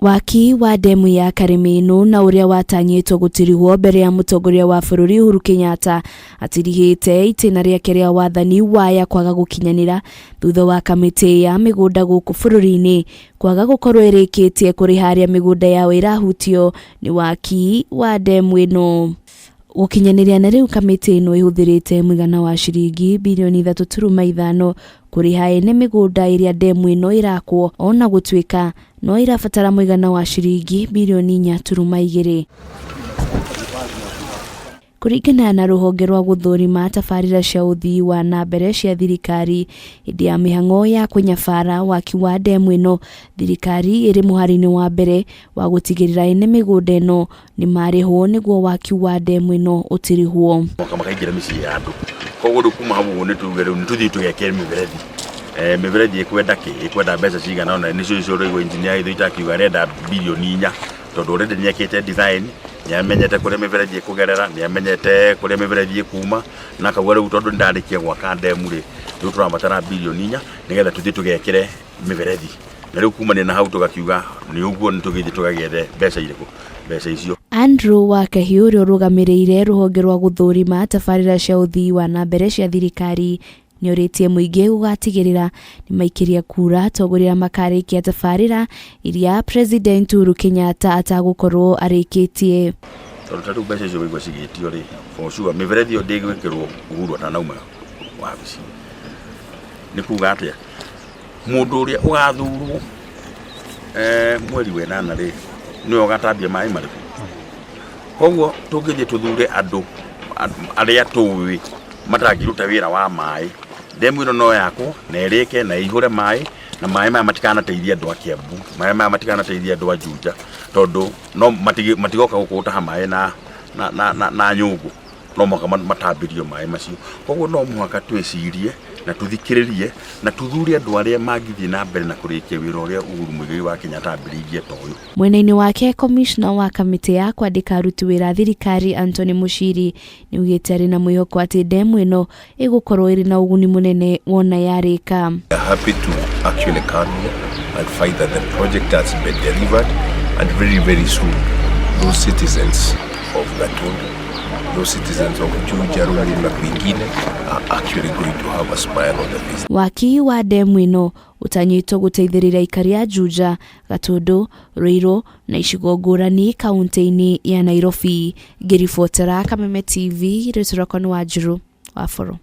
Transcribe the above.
Waki wa ndemu ya Kariminu na uria watanyitwo gutirihwo mbere ya mutongoria wa bururi Uhuru Kenyatta atirihite itina riake ria wathani waya kwaga gukinyanira thutha wa kamiti ya migunda guku bururi-ini kwaga gukorwo irikitie kuriharia migunda yao irahutio ni waki wa ndemu ino. Gukinyaniria na riu kamiti ino ihuthirite mwigana wa ciringi bilioni 3.5 kuriha ene migunda iria ndemu ino irakwo, ona gutwika no irabatara mwigana wa ciringi bilioni 4.2. Kuringana na ruhonge rwa guthurima tabarira cia uthii wa na mbere cia thirikari hindi ya mihango ya kunyabara waki wa ndemu ino, thirikari iri muharini wa mbere wa gutigirira ene migunda ino ni marihwo niguo waki wa ndemu ino utirihwo. Makaingira micii ya andu koguo ndukuma hamu ne tugere ntuthi tugekere miberethi miberethi ikwenda mbeca cigana ona nicio icio engineer ithu itakiuga renda bilioni 4 tondu rende niekite design niamenyete kuria miberethi ikugerera, niamenyete kuria miberethi ikuma na kaguo riu tondu ndarikia gwaka ndemu ri riu turabatara bilioni 4 nigetha tuthi tugekire miberethi na riu kuma na hau tugakiuga ni uguo nitugithi tugagere mbeca icio. Andrew WAKI uria rugamirire ruhonge rwa guthurima tabarira cia uthii wa na mbere cia thirikari ni uritie muingi gugatigirira ni maikiria kura atongorera makarikia tabarira iria President Uhuru Kenyatta atagukorwo arikitie. Tondu mbeca icio igwa cigitio ri for sure miberethi yo ndigwikirwo Uhuru atanauma wabici ni kuga atia mundu uria ugathurwo mweri we 8 ri ni ugatambia mai mariku. Koguo tungithie tuthure andu aria tuwi matagiruta wira wa mai, ndemu ino no yako na irike na ihure mai na mai maya matikanateithia andu a Kiambu, mai maya matikanateithia andu a Juja tondu no matigoka gukutaha mai na nyungu, no matambirio mai macio. Koguo no muhaka twicirie na tuthikiririe na tuthure andu aria magithie na mbere na kurikia wira uria Uhuru Muigai wa Kenyatta ambiririe toyo. Mwena-ini wake commissioner wa kamiti ya kwandika aruti wira thirikari Anthony Mushiri ni ugite ari na mwihoko ati ndemu ino igukorwo iri na uguni munene wona yarika. Happy to actually come here and find that the project has been delivered and very soon those citizens of Gatundu, those citizens of Juja, Ruiru na kwingine are actually going to have a smile on their face. Waki wa ndemu ino utanyitwo guteithirira Aikari ya Juja, Gatundu, Ruiru na icigo ngurani kaunti-ini ya Nairobi. Gweterera Kameme TV, Ruiru wa Juja wa Foro.